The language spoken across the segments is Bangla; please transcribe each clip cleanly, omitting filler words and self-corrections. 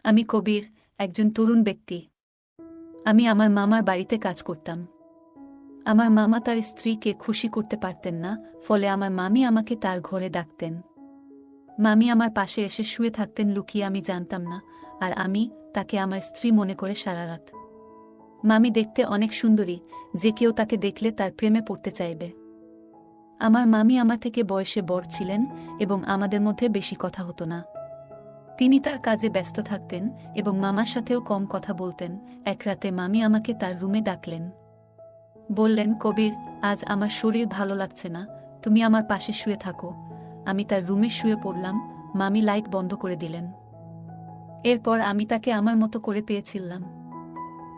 আমি কবির, একজন তরুণ ব্যক্তি। আমি আমার মামার বাড়িতে কাজ করতাম। আমার মামা তার স্ত্রীকে খুশি করতে পারতেন না, ফলে আমার মামি আমাকে তার ঘরে ডাকতেন। মামি আমার পাশে এসে শুয়ে থাকতেন লুকিয়ে, আমি জানতাম না, আর আমি তাকে আমার স্ত্রী মনে করে সারা রাত। মামি দেখতে অনেক সুন্দরী, যে কেউ তাকে দেখলে তার প্রেমে পড়তে চাইবে। আমার মামি আমার থেকে বয়সে বড় ছিলেন এবং আমাদের মধ্যে বেশি কথা হতো না। তিনি তার কাজে ব্যস্ত থাকতেন এবং মামার সাথেও কম কথা বলতেন। এক রাতে মামি আমাকে তার রুমে ডাকলেন। বললেন, কবির, আজ আমার শরীর ভালো লাগছে না, তুমি আমার পাশে শুয়ে থাকো। আমি তার রুমে শুয়ে পড়লাম। মামি লাইট বন্ধ করে দিলেন। এরপর আমি তাকে আমার মতো করে পেয়েছিলাম।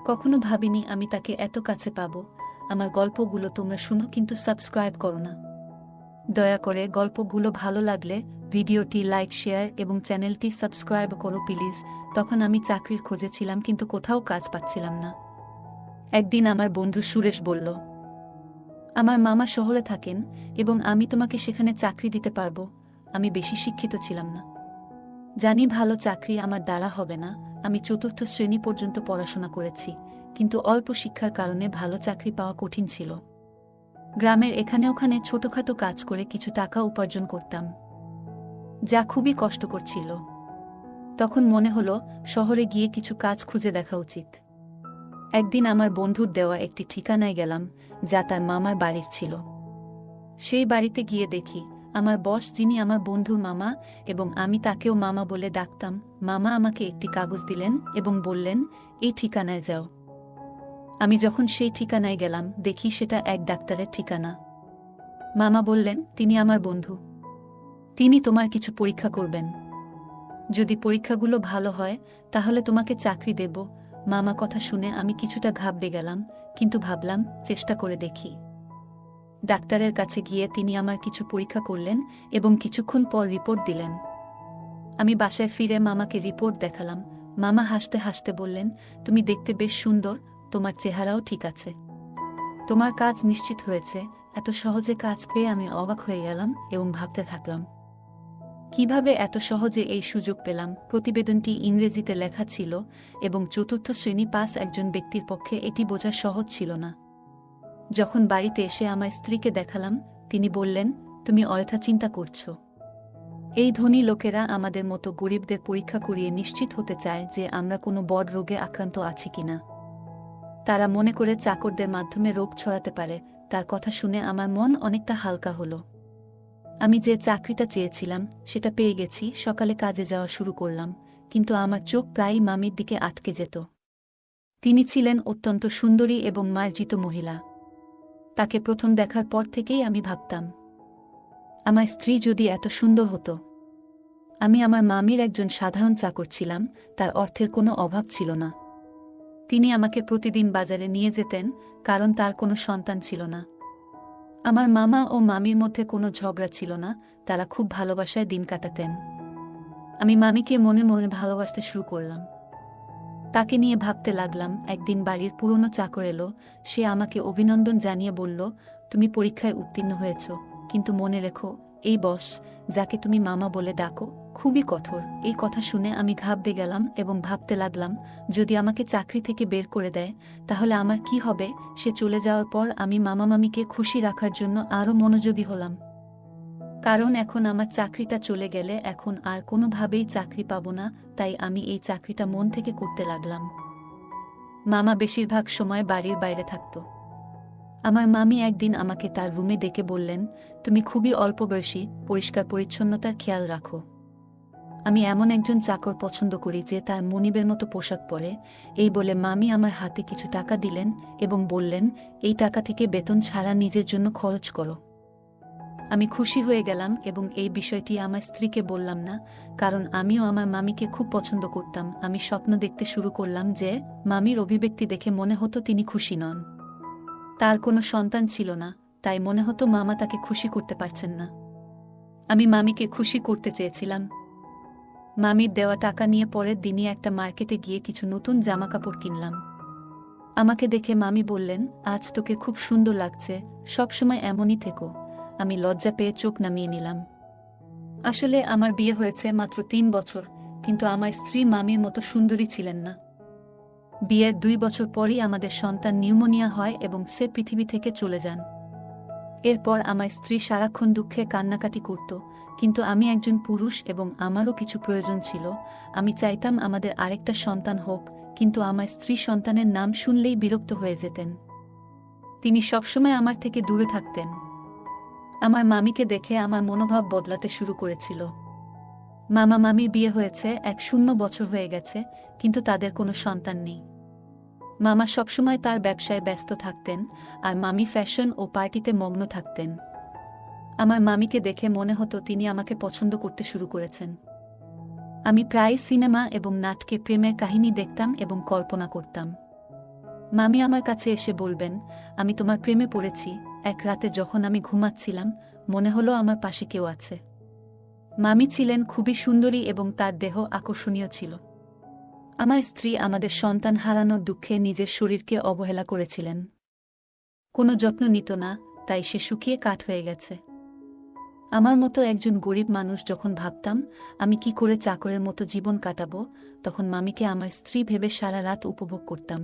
কখনো ভাবিনি আমি তাকে এত কাছে পাবো। আমার গল্পগুলো তোমরা শুনো, কিন্তু সাবস্ক্রাইব করো না। দয়া করে গল্পগুলো ভালো লাগলে ভিডিওটি লাইক, শেয়ার এবং চ্যানেলটি সাবস্ক্রাইব করো প্লিজ। তখন আমি চাকরির খোঁজে ছিলাম, কিন্তু কোথাও কাজ পাচ্ছিলাম না। একদিন আমার বন্ধু সুরেশ বলল, আমার মামা শহরে থাকেন এবং আমি তোমাকে সেখানে চাকরি দিতে পারবো। আমি বেশি শিক্ষিত ছিলাম না, জানি ভালো চাকরি আমার দ্বারা হবে না। আমি 4র্থ শ্রেণী পর্যন্ত পড়াশোনা করেছি, কিন্তু অল্প শিক্ষার কারণে ভালো চাকরি পাওয়া কঠিন ছিল। গ্রামের এখানে ওখানে ছোটখাটো কাজ করে কিছু টাকা উপার্জন করতাম, যা খুবই কষ্টকর ছিল। তখন মনে হলো শহরে গিয়ে কিছু কাজ খুঁজে দেখা উচিত। একদিন আমার বন্ধুর দেওয়া একটি ঠিকানায় গেলাম, যা তার মামার বাড়ির ছিল। সেই বাড়িতে গিয়ে দেখি আমার বস, যিনি আমার বন্ধুর মামা এবং আমি তাকেও মামা বলে ডাকতাম, মামা আমাকে একটি কাগজ দিলেন এবং বললেন, এই ঠিকানায় যাও। আমি যখন সেই ঠিকানায় গেলাম, দেখি সেটা এক ডাক্তারের ঠিকানা। মামা বললেন, তিনি আমার বন্ধু, তিনি তোমার কিছু পরীক্ষা করবেন। যদি পরীক্ষাগুলো ভালো হয় তাহলে তোমাকে চাকরি দেব। মামা কথা শুনে আমি কিছুটা ঘাবড়ে গেলাম, কিন্তু ভাবলাম চেষ্টা করে দেখি। ডাক্তারের কাছে গিয়ে তিনি আমার কিছু পরীক্ষা করলেন এবং কিছুক্ষণ পর রিপোর্ট দিলেন। আমি বাসায় ফিরে মামাকে রিপোর্ট দেখালাম। মামা হাসতে হাসতে বললেন, তুমি দেখতে বেশ সুন্দর, তোমার চেহারাও ঠিক আছে, তোমার কাজ নিশ্চিত হয়েছে। এত সহজে কাজ পেয়ে আমি অবাক হয়ে গেলাম এবং ভাবতে থাকলাম, কিভাবে এত সহজে এই সুযোগ পেলাম। প্রতিবেদনটি ইংরেজিতে লেখা ছিল এবং 4র্থ শ্রেণী পাস একজন ব্যক্তির পক্ষে এটি বোঝা সহজ ছিল না। যখন বাড়িতে এসে আমার স্ত্রীকে দেখালাম, তিনি বললেন, তুমি অযথা চিন্তা করছো। এই ধনী লোকেরা আমাদের মতো গরিবদের পরীক্ষা করিয়ে নিশ্চিত হতে চায় যে আমরা কোনো বড় রোগে আক্রান্ত আছি কিনা। তারা মনে করে চাকরদের মাধ্যমে রোগ ছড়াতে পারে। তার কথা শুনে আমার মন অনেকটা হালকা হলো। আমি যে চাকরিটা চেয়েছিলাম সেটা পেয়ে গেছি। সকালে কাজে যাওয়া শুরু করলাম, কিন্তু আমার চোখ প্রায়ই মামির দিকে আটকে যেত। তিনি ছিলেন অত্যন্ত সুন্দরী এবং মার্জিত মহিলা। তাকে প্রথম দেখার পর থেকেই আমি ভাবতাম, আমার স্ত্রী যদি এত সুন্দর হতো। আমি আমার মামির একজন সাধারণ চাকর ছিলাম, তার অর্থের কোনো অভাব ছিল না। তিনি আমাকে প্রতিদিন বাজারে নিয়ে যেতেন, কারণ তার কোনো সন্তান ছিল না। আমার মামা ও মামির মধ্যে কোনো ঝগড়া ছিল না, তারা খুব ভালোবাসায় দিন কাটাতেন। আমি মামিকে মনে মনে ভালোবাসতে শুরু করলাম। তাকে নিয়ে ভাবতে লাগলাম। একদিন বাড়ির পুরনো চাকর এলো। সে আমাকে অভিনন্দন জানিয়ে বলল, তুমি পরীক্ষায় উত্তীর্ণ হয়েছ, কিন্তু মনে রেখো, এই বস, যাকে তুমি মামা বলে ডাকো, খুবই কঠোর। এই কথা শুনে আমি ঘাবড়ে গেলাম এবং ভাবতে লাগলাম, যদি আমাকে চাকরি থেকে বের করে দেয় তাহলে আমার কি হবে। সে চলে যাওয়ার পর আমি মামা মামিকে খুশি রাখার জন্য আরও মনোযোগী হলাম, কারণ এখন আমার চাকরিটা চলে গেলে এখন আর কোনোভাবেই চাকরি পাবো না। তাই আমি এই চাকরিটা মন থেকে করতে লাগলাম। মামা বেশিরভাগ সময় বাড়ির বাইরে থাকত। আমার মামি একদিন আমাকে তার রুমে ডেকে বললেন, তুমি খুবই অল্প বয়সী, পরিষ্কার পরিচ্ছন্নতার খেয়াল রাখো। আমি এমন একজন চাকর পছন্দ করি যে তার মনিবের মতো পোশাক পরে। এই বলে মামি আমার হাতে কিছু টাকা দিলেন এবং বললেন, এই টাকা থেকে বেতন ছাড়া নিজের জন্য খরচ করো। আমি খুশি হয়ে গেলাম এবং এই বিষয়টি আমার স্ত্রীকে বললাম না, কারণ আমিও আমার মামিকে খুব পছন্দ করতাম। আমি স্বপ্ন দেখতে শুরু করলাম যে মামির অভিব্যক্তি দেখে মনে হতো তিনি খুশি নন। তার কোনো সন্তান ছিল না, তাই মনে হতো মামা তাকে খুশি করতে পারছেন না। আমি মামিকে খুশি করতে চেয়েছিলাম। মামির দেওয়া টাকা নিয়ে পরের দিনই একটা মার্কেটে গিয়ে কিছু নতুন জামাকাপড় কিনলাম। আমাকে দেখে মামি বললেন, আজ তোকে খুব সুন্দর লাগছে, সবসময় এমনই থেকো। আমি লজ্জা পেয়ে চোখ নামিয়ে নিলাম। আসলে আমার বিয়ে হয়েছে মাত্র 3 বছর, কিন্তু আমার স্ত্রী মামির মতো সুন্দরী ছিলেন না। বিয়ের 2 বছর পরই আমাদের সন্তান নিউমোনিয়া হয় এবং সে পৃথিবী থেকে চলে যান। এরপর আমার স্ত্রী সারাক্ষণ দুঃখে কান্নাকাটি করত, কিন্তু আমি একজন পুরুষ এবং আমারও কিছু প্রয়োজন ছিল। আমি চাইতাম আমাদের আরেকটা সন্তান হোক, কিন্তু আমার স্ত্রী সন্তানের নাম শুনলেই বিরক্ত হয়ে যেতেন। তিনি সবসময় আমার থেকে দূরে থাকতেন। আমার মামিকে দেখে আমার মনোভাব বদলাতে শুরু করেছিল। মামা মামির বিয়ে হয়েছে, 1 বছর হয়ে গেছে, কিন্তু তাদের কোনো সন্তান নেই। মামা সবসময় তার ব্যবসায় ব্যস্ত থাকতেন, আর মামি ফ্যাশন ও পার্টিতে মগ্ন থাকতেন। আমার মামিকে দেখে মনে হতো তিনি আমাকে পছন্দ করতে শুরু করেছেন। আমি প্রায় সিনেমা এবং নাটকে প্রেমের কাহিনী দেখতাম এবং কল্পনা করতাম। মামি আমার কাছে এসে বলবেন, আমি তোমার প্রেমে পড়েছি। এক রাতে যখন আমি ঘুমাচ্ছিলাম, মনে হলো আমার পাশে কেউ আছে। মামি ছিলেন খুবই সুন্দরী এবং তার দেহ আকর্ষণীয় ছিল। আমার স্ত্রী আমাদের সন্তান হারানোর দুঃখে নিজের শরীরকে অবহেলা করেছিলেন। কোনো যত্ন নিত না, তাই সে শুকিয়ে কাঠ হয়ে গেছে। আমার মতো একজন গরিব মানুষ যখন ভাবতাম আমি কি করে চাকরের মতো জীবন কাটাবো, তখন মামিকে আমার স্ত্রী ভেবে সারা রাত উপভোগ করতাম।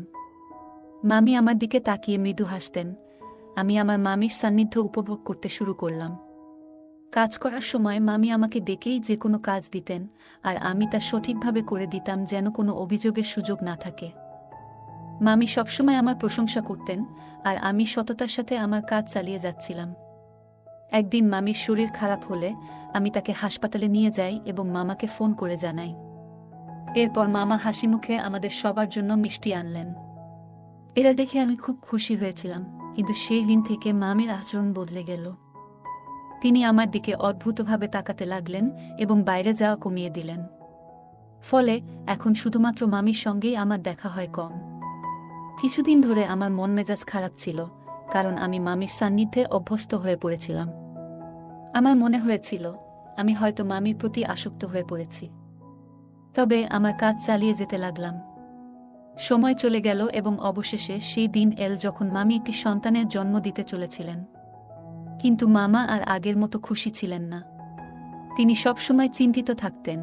মামি আমার দিকে তাকিয়ে মৃদু হাসতেন। আমি আমার মামির সান্নিধ্য উপভোগ করতে শুরু করলাম। কাজ করার সময় মামি আমাকে ডেকেই যে কোনো কাজ দিতেন, আর আমি তা সঠিকভাবে করে দিতাম যেন কোনো অভিযোগের সুযোগ না থাকে। মামি সবসময় আমার প্রশংসা করতেন, আর আমি সততার সাথে আমার কাজ চালিয়ে যাচ্ছিলাম। একদিন মামির শরীর খারাপ হলে আমি তাকে হাসপাতালে নিয়ে যাই এবং মামাকে ফোন করে জানাই। এরপর মামা হাসিমুখে আমাদের সবার জন্য মিষ্টি আনলেন। এরা দেখে আমি খুব খুশি হয়েছিলাম, কিন্তু সেই দিন থেকে মামির আচরণ বদলে গেল। তিনি আমার দিকে অদ্ভুতভাবে তাকাতে লাগলেন এবং বাইরে যাওয়া কমিয়ে দিলেন। ফলে এখন শুধুমাত্র মামির সঙ্গেই আমার দেখা হয় কম। কিছুদিন ধরে আমার মন মেজাজ খারাপ ছিল, কারণ আমি মামির সান্নিধ্যে অভ্যস্ত হয়ে পড়েছিলাম। আমার মনে হয়েছিল আমি হয়তো মামির প্রতি আসক্ত হয়ে পড়েছি। তবে আমার কাজ চালিয়ে যেতে লাগলাম। সময় চলে গেল এবং অবশেষে সেই দিন এল যখন মামি একটি সন্তানের জন্ম দিতে চলেছিলেন। কিন্তু মামা আর আগের মতো খুশি ছিলেন না। তিনি সবসময় চিন্তিত থাকতেন।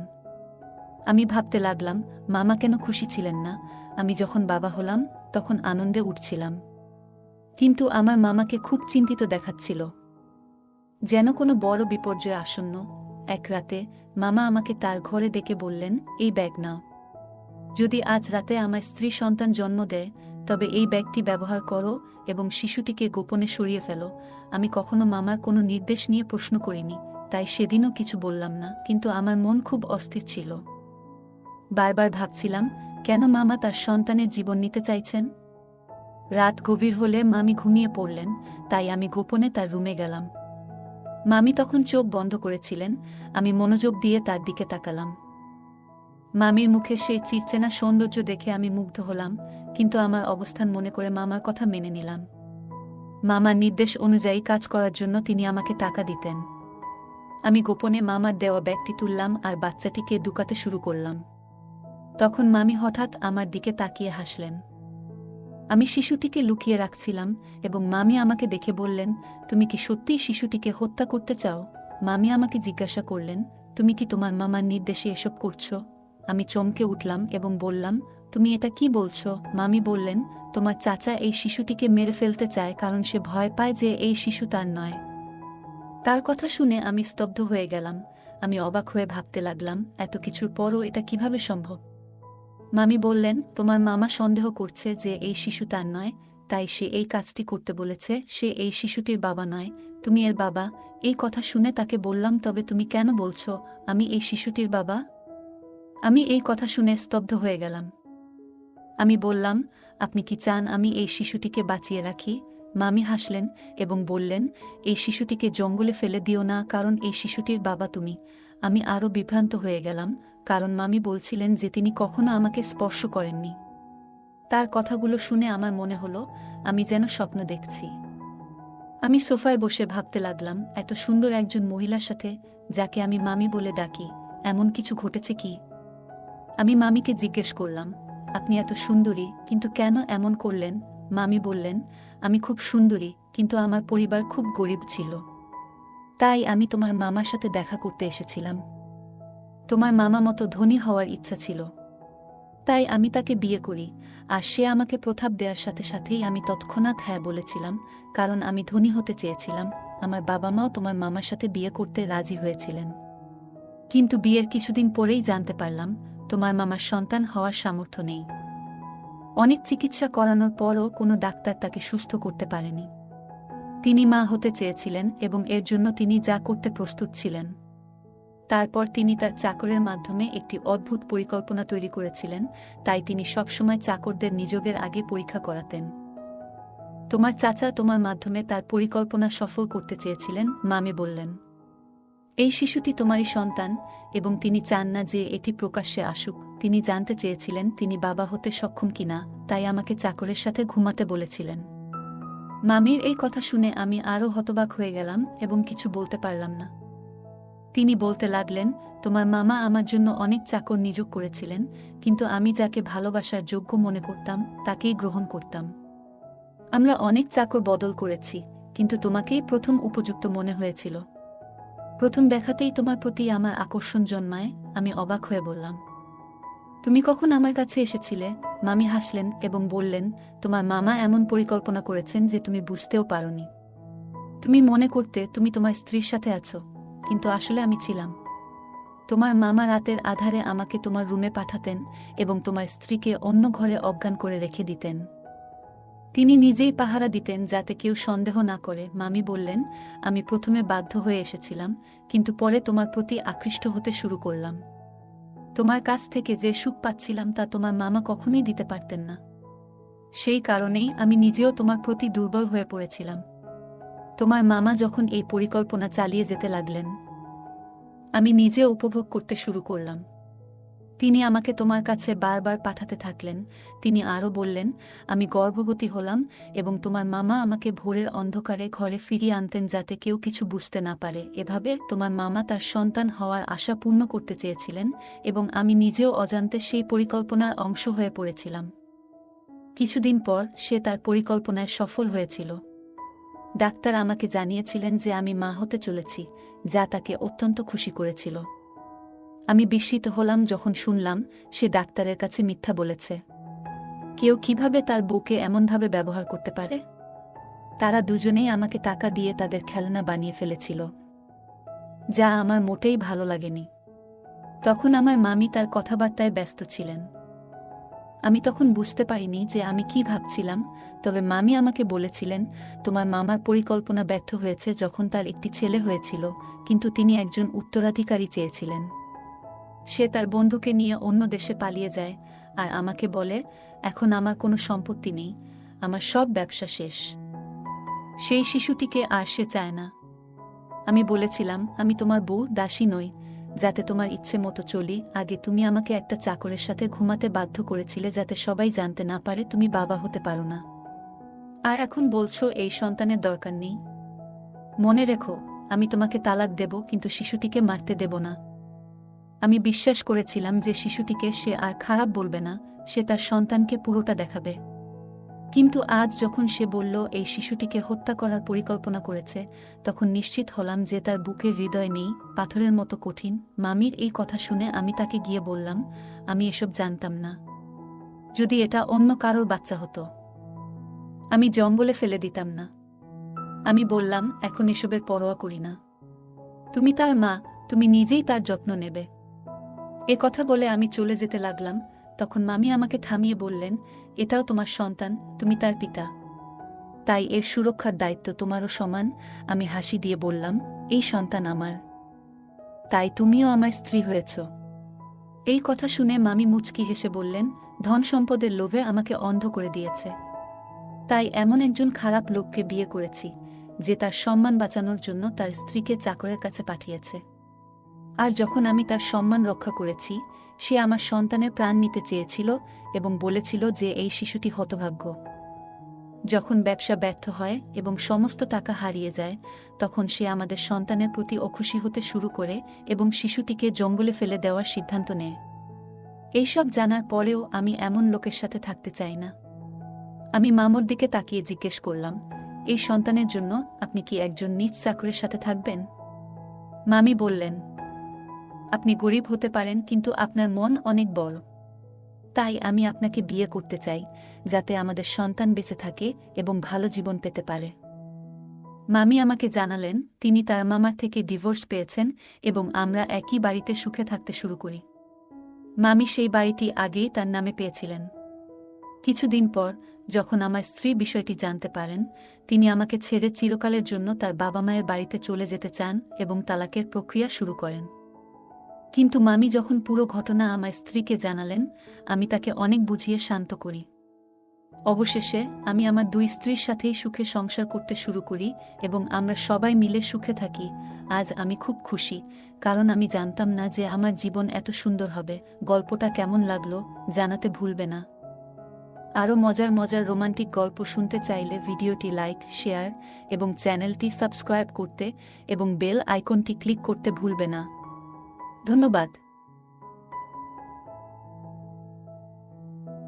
আমি ভাবতে লাগলাম, মামা কেন খুশি ছিলেন না? আমি যখন বাবা হলাম তখন আনন্দে উঠছিলাম, কিন্তু আমার মামাকে খুব চিন্তিত দেখাচ্ছিল, যেন কোনো বড় বিপর্যয় আসন্ন। এক রাতে মামা আমাকে তার ঘরে ডেকে বললেন, এই ব্যাগ নাও। যদি আজ রাতে আমার স্ত্রী সন্তান জন্ম দেয়, তবে এই ব্যাগটি ব্যবহার করো এবং শিশুটিকে গোপনে সরিয়ে ফেলো। আমি কখনো মামার কোনো নির্দেশ নিয়ে প্রশ্ন করিনি, তাই সেদিনও কিছু বললাম না, কিন্তু আমার মন খুব অস্থির ছিল। বারবার ভাবছিলাম, কেন মামা তার সন্তানের জীবন নিতে চাইছেন? রাত গভীর হলে মামি ঘুমিয়ে পড়লেন, তাই আমি গোপনে তার রুমে গেলাম। মামি তখন চোখ বন্ধ করেছিলেন। আমি মনোযোগ দিয়ে তার দিকে তাকালাম। মামির মুখে সেই চিরচেনা সৌন্দর্য দেখে আমি মুগ্ধ হলাম, কিন্তু আমার অবস্থান মনে করে মামার কথা মেনে নিলাম। মামার নির্দেশ অনুযায়ী কাজ করার জন্য তিনি আমাকে টাকা দিতেন। আমি গোপনে মামার দেওয়া ব্যাগটি তুললাম আর বাচ্চাটিকে ঢুকাতে শুরু করলাম। তখন মামি হঠাৎ আমার দিকে তাকিয়ে হাসলেন। আমি শিশুটিকে লুকিয়ে রাখছিলাম এবং মামি আমাকে দেখে বললেন, তুমি কি সত্যিই শিশুটিকে হত্যা করতে চাও? মামি আমাকে জিজ্ঞাসা করলেন, তুমি কি তোমার মামার নির্দেশে এসব করছো? আমি চমকে উঠলাম এবং বললাম, তুমি এটা কি বলছো? মামি বললেন, তোমার চাচা এই শিশুটিকে মেরে ফেলতে চায় কারণ সে ভয় পায় যে এই শিশু তার নয়। তার কথা শুনে আমি স্তব্ধ হয়ে গেলাম। আমি অবাক হয়ে ভাবতে লাগলাম, এত কিছুর পরও এটা কিভাবে সম্ভব? মামি বললেন, তোমার মামা সন্দেহ করছে যে এই শিশু তার নয়, তাই সে এই কাজটি করতে বলেছে। সে এই শিশুটির বাবা নয়, তুমি এর বাবা। এই কথা শুনে তাকে বললাম, তবে তুমি কেন বলছো আমি এই শিশুটির বাবা? আমি এই কথা শুনে স্তব্ধ হয়ে গেলাম। আমি বললাম, আপনি কি চান আমি এই শিশুটিকে বাঁচিয়ে রাখি? মামি হাসলেন এবং বললেন, এই শিশুটিকে জঙ্গলে ফেলে দিও না, কারণ এই শিশুটির বাবা তুমি। আমি আরও বিভ্রান্ত হয়ে গেলাম, কারণ মামি বলছিলেন যে তিনি কখনো আমাকে স্পর্শ করেননি। তার কথাগুলো শুনে আমার মনে হলো আমি যেন স্বপ্ন দেখছি। আমি সোফায় বসে ভাবতে লাগলাম, এত সুন্দর একজন মহিলার সাথে, যাকে আমি মামি বলে ডাকি, এমন কিছু ঘটেছে কি? আমি মামিকে জিজ্ঞেস করলাম, আপনি এত সুন্দরী, কিন্তু কেন এমন করলেন? মামি বললেন, আমি খুব সুন্দরী, কিন্তু আমার পরিবার খুব গরিব ছিল, তাই আমি তোমার মামার সাথে দেখা করতে এসেছিলাম। তোমার মামা মতো ধনী হওয়ার ইচ্ছা ছিল, তাই আমি তাকে বিয়ে করি। আর সে আমাকে প্রস্তাব দেওয়ার সাথে সাথেই আমি তৎক্ষণাৎ হ্যাঁ বলেছিলাম, কারণ আমি ধনী হতে চেয়েছিলাম। আমার বাবা মাও তোমার মামার সাথে বিয়ে করতে রাজি হয়েছিলেন। কিন্তু বিয়ের কিছুদিন পরেই জানতে পারলাম তোমার মামার সন্তান হওয়ার সামর্থ্য নেই। অনেক চিকিৎসা করানোর পরও কোনো ডাক্তার তাকে সুস্থ করতে পারেনি। তিনি মা হতে চেয়েছিলেন এবং এর জন্য তিনি যা করতে প্রস্তুত ছিলেন। তারপর তিনি তার চাকরের মাধ্যমে একটি অদ্ভুত পরিকল্পনা তৈরি করেছিলেন, তাই তিনি সবসময় চাকরদের নিযোগের আগে পরীক্ষা করাতেন। তোমার চাচা তোমার মাধ্যমে তার পরিকল্পনা সফল করতে চেয়েছিলেন, মামি বললেন। এই শিশুটি তোমারই সন্তান এবং তিনি চান না যে এটি প্রকাশ্যে আসুক। তিনি জানতে চেয়েছিলেন তিনি বাবা হতে সক্ষম কিনা, তাই আমাকে চাকরের সাথে ঘুমাতে বলেছিলেন। মামির এই কথা শুনে আমি আরও হতবাক হয়ে গেলাম এবং কিছু বলতে পারলাম না। তিনি বলতে লাগলেন, তোমার মামা আমার জন্য অনেক চাকর নিয়োগ করেছিলেন, কিন্তু আমি যাকে ভালোবাসার যোগ্য মনে করতাম তাকেই গ্রহণ করতাম। আমরা অনেক চাকর বদল করেছি, কিন্তু তোমাকেই প্রথম উপযুক্ত মনে হয়েছিল। প্রথম দেখাতেই তোমার প্রতি আমার আকর্ষণ জন্মায়। আমি অবাক হয়ে বললাম, তুমি কখন আমার কাছে এসেছিলে? মামি হাসলেন এবং বললেন, তোমার মামা এমন পরিকল্পনা করেছেন যে তুমি বুঝতেও পারোনি। তুমি মনে করতে তুমি তোমার স্ত্রীর সাথে আছো, কিন্তু আসলে আমি ছিলাম। তোমার মামা রাতের আধারে আমাকে তোমার রুমে পাঠাতেন এবং তোমার স্ত্রীকে অন্য ঘরে অজ্ঞান করে রেখে দিতেন। তিনি নিজেই পাহারা দিতেন যাতে কেউ সন্দেহ না করে। মামি বললেন, আমি প্রথমে বাধ্য হয়ে এসেছিলাম, কিন্তু পরে তোমার প্রতি আকৃষ্ট হতে শুরু করলাম। তোমার কাছ থেকে যে সুখ পাচ্ছিলাম তা তোমার মামা কখনোই দিতে পারতেন না। সেই কারণেই আমি নিজেও তোমার প্রতি দুর্বল হয়ে পড়েছিলাম। তোমার মামা যখন এই পরিকল্পনা চালিয়ে যেতে লাগলেন, আমি নিজে উপভোগ করতে শুরু করলাম। তিনি আমাকে তোমার কাছে বারবার পাঠাতে থাকলেন। তিনি আরও বললেন, আমি গর্ভবতী হলাম এবং তোমার মামা আমাকে ভোরের অন্ধকারে ঘরে ফিরিয়ে আনতেন যাতে কেউ কিছু বুঝতে না পারে। এভাবে তোমার মামা তার সন্তান হওয়ার আশা পূর্ণ করতে চেয়েছিলেন এবং আমি নিজেও অজান্তে সেই পরিকল্পনার অংশ হয়ে পড়েছিলাম। কিছুদিন পর সে তার পরিকল্পনায় সফল হয়েছিল। ডাক্তার আমাকে জানিয়েছিলেন যে আমি মা হতে চলেছি, যা তাকে অত্যন্ত খুশি করেছিল। আমি বিস্মিত হলাম যখন শুনলাম সে ডাক্তারের কাছে মিথ্যা বলেছে। কেউ কিভাবে তার বউকে এমনভাবে ব্যবহার করতে পারে? তারা দুজনেই আমাকে টাকা দিয়ে তাদের খেলনা বানিয়ে ফেলেছিল, যা আমার মোটেই ভালো লাগেনি। তখন আমার মামি তার কথাবার্তায় ব্যস্ত ছিলেন। আমি তখন বুঝতে পারিনি যে আমি কি ভাবছিলাম, তবে মামি আমাকে বলেছিলেন, তোমার মামার পরিকল্পনা ব্যর্থ হয়েছে যখন তার একটি ছেলে হয়েছিল, কিন্তু তিনি একজন উত্তরাধিকারী চেয়েছিলেন। সে তার বন্ধুকে নিয়ে অন্য দেশে পালিয়ে যায় আর আমাকে বলে, এখন আমার কোনো সম্পত্তি নেই, আমার সব ব্যবসা শেষ। সেই শিশুটিকে আর সে চায় না। আমি বলেছিলাম, আমি তোমার বউ দাসী নই, যাতে তোমার ইচ্ছে মতো চলি। আগে তুমি আমাকে একটা চাকরের সাথে ঘুমাতে বাধ্য করেছিলে যাতে সবাই জানতে না পারে তুমি বাবা হতে পারো না। আর এখন বলছো এই সন্তানের দরকার নেই। মনে রেখো, আমি তোমাকে তালাক দেব, কিন্তু শিশুটিকে মারতে দেব না। আমি বিশ্বাস করেছিলাম যে শিশুটিকে সে আর খারাপ বলবে না, সে তার সন্তানকে পুরোটা দেখাবে। কিন্তু আজ যখন সে বলল এই শিশুটিকে হত্যা করার পরিকল্পনা করেছে, তখন নিশ্চিত হলাম যে তার বুকের হৃদয় নেই, পাথরের মতো কঠিন। মামির এই কথা শুনে আমি তাকে গিয়ে বললাম, আমি এসব জানতাম না। যদি এটা অন্য কারোর বাচ্চা হতো, আমি জঙ্গলে ফেলে দিতাম না। আমি বললাম, এখন এসবের পরোয়া করি না। তুমি তার মা, তুমি নিজেই তার যত্ন নেবে। এ কথা বলে আমি চলে যেতে লাগলাম। তখন মামি আমাকে থামিয়ে বললেন, এটাও তোমার সন্তান, তুমি তার পিতা, তাই এর সুরক্ষার দায়িত্ব তোমারও সমান। আমি হাসি দিয়ে বললাম, এই সন্তান আমার, তাই তুমিও আমার স্ত্রী হয়েছ। এই কথা শুনে মামি মুচকি হেসে বললেন, ধন সম্পদের লোভে আমাকে অন্ধ করে দিয়েছে, তাই এমন একজন খারাপ লোককে বিয়ে করেছি যে তার সম্মান বাঁচানোর জন্য তার স্ত্রীকে চাকরের কাছে পাঠিয়েছে। আর যখন আমি তার সম্মান রক্ষা করেছি, সে আমার সন্তানের প্রাণ নিতে চেয়েছিল এবং বলেছিল যে এই শিশুটি হতভাগ্য। যখন ব্যবসা ব্যর্থ হয় এবং সমস্ত টাকা হারিয়ে যায়, তখন সে আমাদের সন্তানের প্রতি অখুশি হতে শুরু করে এবং শিশুটিকে জঙ্গলে ফেলে দেওয়ার সিদ্ধান্ত নেয়। এইসব জানার পরেও আমি এমন লোকের সাথে থাকতে চাই না। আমি মামুর দিকে তাকিয়ে জিজ্ঞেস করলাম, এই সন্তানের জন্য আপনি কি একজন নিজ চাকরের সাথে থাকবেন? মামি বললেন, আপনি গরিব হতে পারেন, কিন্তু আপনার মন অনেক বড়। তাই আমি আপনাকে বিয়ে করতে চাই, যাতে আমাদের সন্তান বেঁচে থাকে এবং ভালো জীবন পেতে পারে। মামি আমাকে জানালেন তিনি তার মামার থেকে ডিভোর্স পেয়েছেন এবং আমরা একই বাড়িতে সুখে থাকতে শুরু করি। মামি সেই বাড়িটি আগেই তার নামে পেয়েছিলেন। কিছুদিন পর যখন আমার স্ত্রী বিষয়টি জানতে পারেন, তিনি আমাকে ছেড়ে চিরকালের জন্য তার বাবা মায়ের বাড়িতে চলে যেতে চান এবং তালাকের প্রক্রিয়া শুরু করেন। কিন্তু মামি যখন পুরো ঘটনা আমার স্ত্রীকে জানালেন, আমি তাকে অনেক বুঝিয়ে শান্ত করি। অবশেষে আমি আমার দুই স্ত্রীর সাথেই সুখে সংসার করতে শুরু করি এবং আমরা সবাই মিলে সুখে থাকি। আজ আমি খুব খুশি, কারণ আমি জানতাম না যে আমার জীবন এত সুন্দর হবে। গল্পটা কেমন লাগলো জানাতে ভুলবে না। আরও মজার মজার রোমান্টিক গল্প শুনতে চাইলে ভিডিওটি লাইক, শেয়ার এবং চ্যানেলটি সাবস্ক্রাইব করতে এবং বেল আইকনটি ক্লিক করতে ভুলবে না। ধন্যবাদ।